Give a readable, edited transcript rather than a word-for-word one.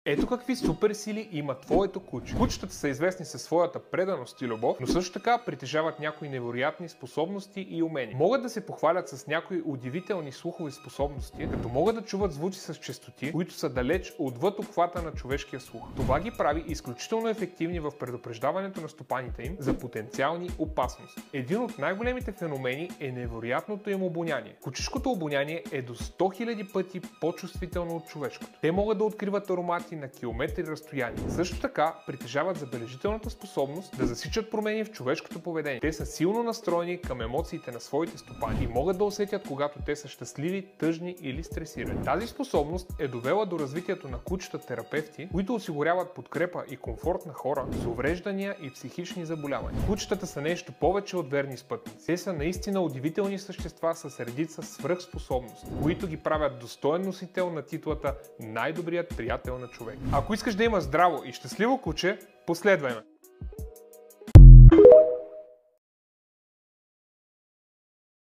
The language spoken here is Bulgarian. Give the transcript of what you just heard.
Ето какви супер сили има твоето куче. Кучетата са известни със своята преданост и любов, но също така притежават някои невероятни способности и умения. Могат да се похвалят с някои удивителни слухови способности, като могат да чуват звуци с честоти, които са далеч отвъд обхвата на човешкия слух. Това ги прави изключително ефективни в предупреждаването на стопаните им за потенциални опасности. Един от най-големите феномени е невероятното им обоняние. Кучешкото обоняние е до 100 000 пъти по-чувствително от човешкото. Те могат да откриват аромати на километри разстояние. Също така притежават забележителната способност да засичат промени в човешкото поведение. Те са силно настроени към емоциите на своите стопани и могат да усетят когато те са щастливи, тъжни или стресирани. Тази способност е довела до развитието на кучета-терапевти, които осигуряват подкрепа и комфорт на хора с увреждания и психични заболявания. Кучетата са нещо повече от верни спътници. Те са наистина удивителни същества с редица свръхспособности, които ги правят достоен носител на титлата най-добрият приятел на човек. Ако искаш да имаш здраво и щастливо куче, последвай ме!